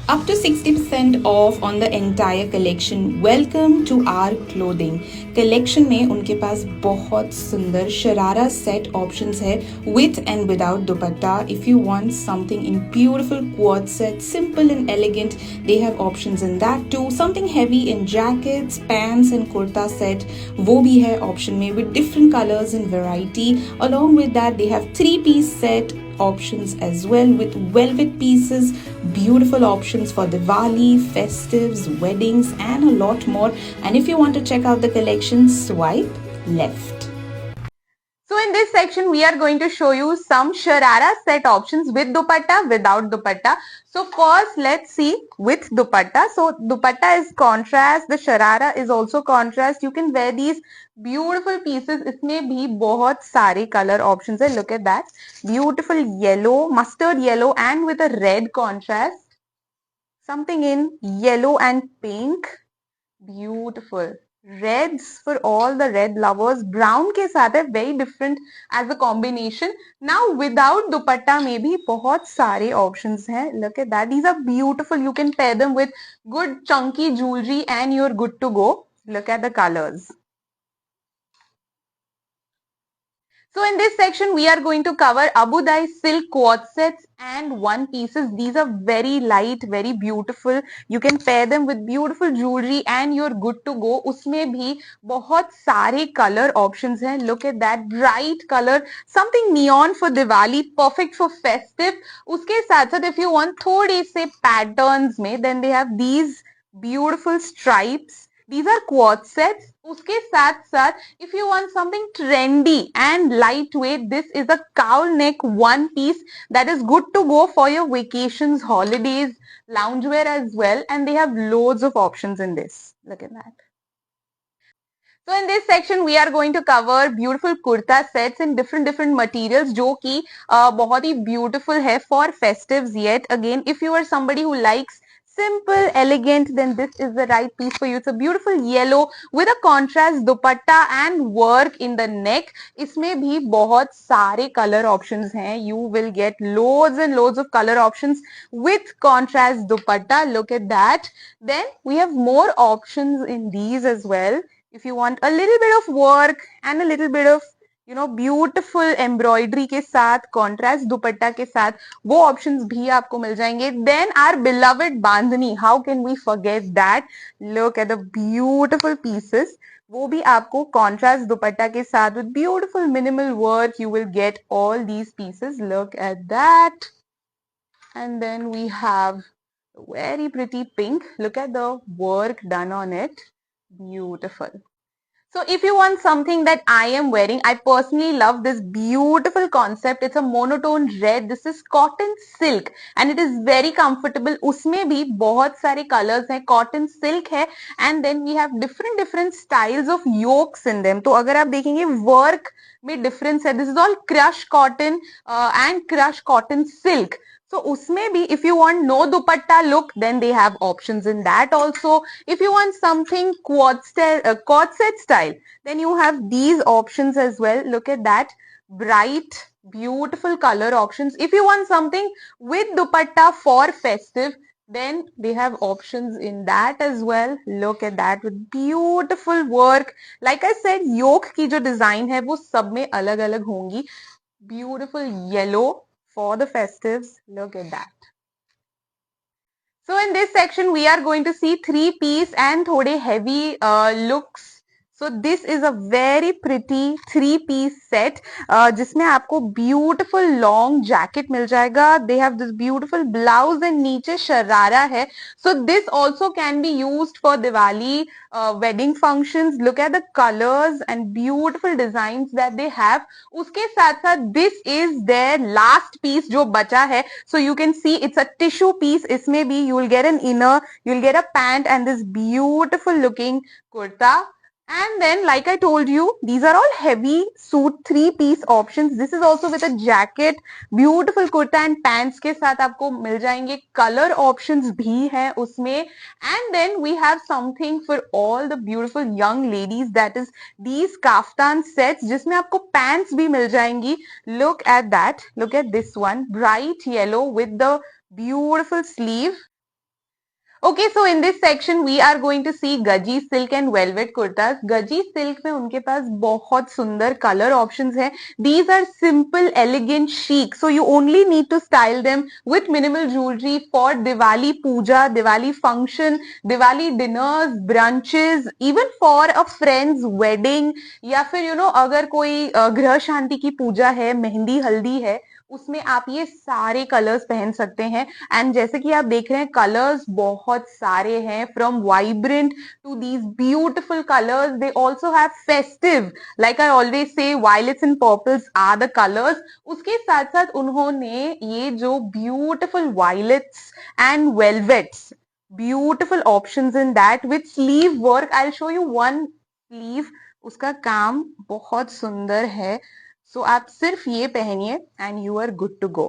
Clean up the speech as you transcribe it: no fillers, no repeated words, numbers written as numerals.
Up to 60% off on the entire collection. Welcome to our clothing. Collection में उनके पास बहुत सुंदर शरारा set options है with and without dupatta. If you want something in beautiful quad set, simple and elegant, they have options in that too. Something heavy in jackets, pants and kurta set, वो भी है option में with different colors and variety. Along with that, they have 3-piece set options as well with velvet pieces, beautiful options for Diwali, festives, weddings, and a lot more. And if you want to check out the collection, swipe left. So in this section, we are going to show you some Sharara set options with dupatta, without dupatta. So first, let's see with dupatta. So dupatta is contrast. The Sharara is also contrast. You can wear these beautiful pieces. इसमें भी बहुत सारे color options है. Look at that. Beautiful yellow, mustard yellow and with a red contrast. Something in yellow and pink. Beautiful. Reds for all the red lovers. Brown के साथ है, very different as a combination. Now without dupatta में भी बहुत सारे options हैं. Look at that. These are beautiful. You can pair them with good chunky jewelry and you're good to go. Look at the colors. So in this section, we are going to cover Abu Dhabi silk quad sets and one pieces. These are very light, very beautiful. You can pair them with beautiful jewelry and you're good to go. उसमें भी बहुत सारे color options हैं. Look at that bright color, something neon for Diwali, perfect for festive. उसके साथ साथ if you want थोड़े से patterns में, then they have these beautiful stripes. These are quad sets. उसके साथ साथ if you want something trendy and lightweight, this is a cowl neck one piece that is good to go for your vacations, holidays, loungewear as well, and they have loads of options in this. Look at that. So in this section we are going to cover beautiful kurta sets in different materials जो कि बहुत ही beautiful है for festives. Yet again, if you are somebody who likes simple, elegant, then this is the right piece for you. It's a beautiful yellow with a contrast dupatta and work in the neck. इसमें भी बहुत सारे color options हैं. You will get loads and loads of color options with contrast dupatta. Look at that. Then we have more options in these as well. If you want a little bit of work and a little bit of beautiful embroidery के साथ contrast दुपट्टा के साथ वो options भी आपको मिल जाएंगे. Then our beloved bandhani, how can we forget that? Look at the beautiful pieces. वो भी आपको contrast दुपट्टा के साथ with beautiful minimal work you will get all these pieces. Look at that. And then we have very pretty pink. Look at the work done on it. Beautiful. So if you want something that I am wearing, I personally love this beautiful concept. It's a monotone red. This is cotton silk and it is very comfortable. उसमें भी बहुत सारे colors हैं. Cotton silk है and then we have different styles of yokes in them. तो अगर आप देखेंगे work में difference है. This is all crush cotton and crush cotton silk. So उसमें भी if you want no dupatta look, then they have options in that also. If you want something quad set style, then you have these options as well. Look at that. Bright, beautiful color options. If you want something with dupatta for festive, then they have options in that as well. Look at that with beautiful work. Like I said, yoke की जो design है वो सब में अलग अलग होंगी. Beautiful yellow for the festives. Look at that. So in this section, we are going to see 3-piece and thode heavy looks. So this is a very pretty 3-piece set जिसमें आपको beautiful long jacket मिल जाएगा. They have this beautiful blouse and नीचे शरारा है. So this also can be used for Diwali wedding functions. Look at the colors and beautiful designs that they have. उसके साथ साथ this is their last piece जो बचा है. So you can see it's a tissue piece. इसमें भी you will get an inner, you will get a pant and this beautiful looking kurta. And then like I told you, these are all heavy suit 3-piece options. This is also with a jacket, beautiful kurta and pants के साथ आपको मिल जाएंगे. Color options भी हैं उसमें. And then we have something for all the beautiful young ladies, that is these kaftan sets जिसमें आपको pants भी मिल जाएंगी. Look at that. Look at this one. Bright yellow with the beautiful sleeve. Okay, so in this section we are going to see Gaji silk and velvet kurtas. Gaji silk में उनके पास बहुत सुंदर color options हैं. These are simple, elegant, chic. So you only need to style them with minimal jewelry for Diwali puja, Diwali function, Diwali dinners, brunches, even for a friend's wedding या फिर अगर कोई गृह शांति की पूजा है, मेहंदी हल्दी है, उसमें आप ये सारे कलर्स पहन सकते हैं. एंड जैसे कि आप देख रहे हैं कलर्स बहुत सारे हैं, from vibrant to these beautiful colours. They also have festive, like I always say violets and purples are the colours. उसके साथ साथ उन्होंने ये जो beautiful violets and velvets, beautiful options in that with sleeve work. I show you one sleeve, उसका काम बहुत सुंदर है. सो आप सिर्फ ये पहनिए and you are good to go.